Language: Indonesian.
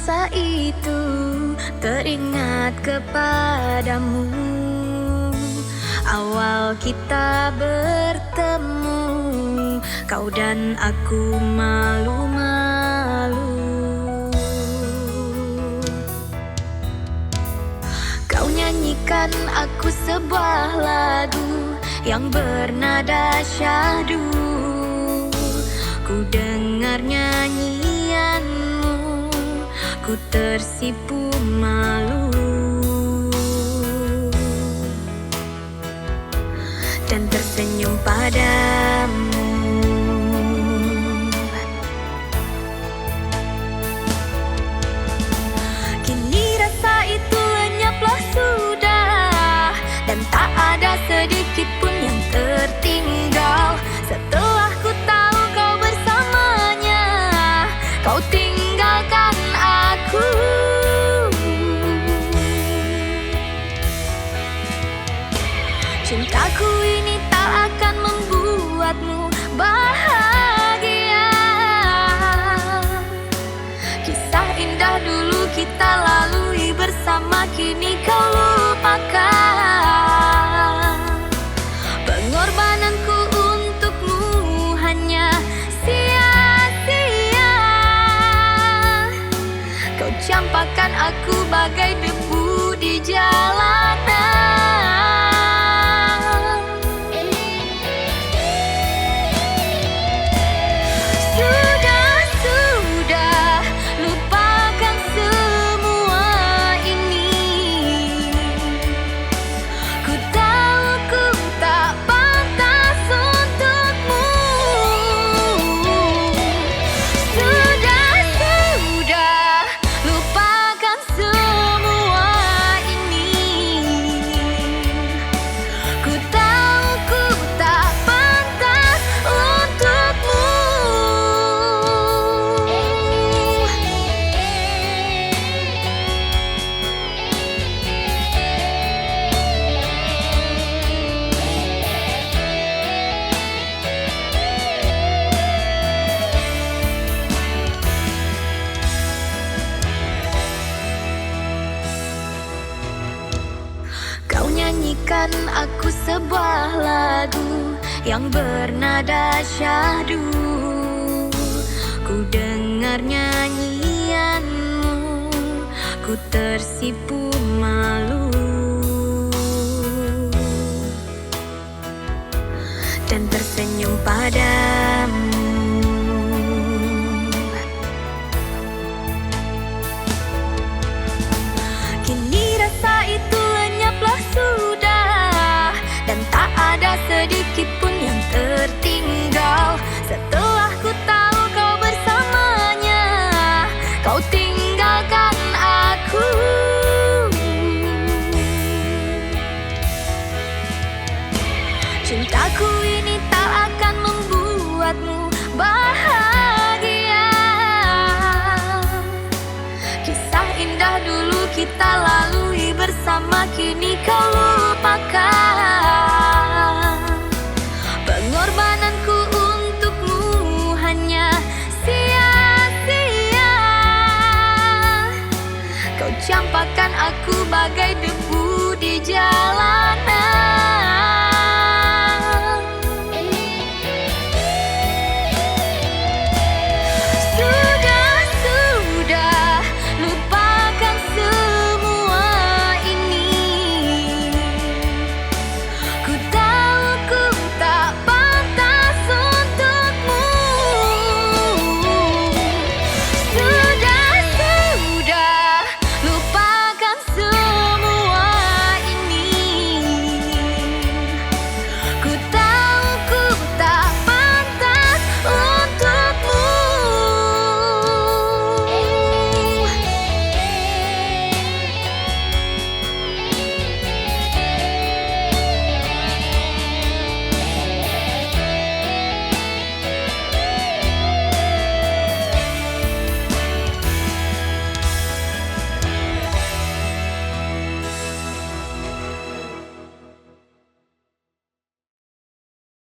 masa itu teringat kepadamu. Awal kita bertemu, kau dan aku malu-malu. Kau nyanyikan aku sebuah lagu yang bernada syahdu. Ku dengar nyanyianmu, ku tersipu malu dan tersenyum padamu. Kini rasa itu lenyaplah sudah, dan tak ada sedikit pun yang tertinggal. Setelah ku tahu kau bersamanya, kau tinggalkan aku. Cintaku ini tak akan membuatmu bahagia. Kisah indah dulu kita lalui bersama, kini kau lupakan. Pengorbananku untukmu hanya sia-sia. Kau campakkan aku bagai debu di jalanan. Sudah, lupakan semua ini. Ku tahu ku tak pantas untukmu. Sudah, lupakan semua ini. Ku tahu ku tak pantas untukmu. Kau nyanyikan aku sebuah lagu yang bernada syahdu. Ku dengar nyanyianmu, ku tersipu malu dan tersenyum padamu. Kini rasa itu lenyaplah sudah, dan tak ada sedikit pun yang tertinggal. Setelah ku tahu kau bersamanya, kau tinggalkan aku. Cintaku ini tak akan membuatmu bahagia. Kisah indah dulu kita lalui bersama, kini kau lupakan. Pengorbananku untukmu hanya sia-sia. Kau campakkan aku bagai debu di jalan.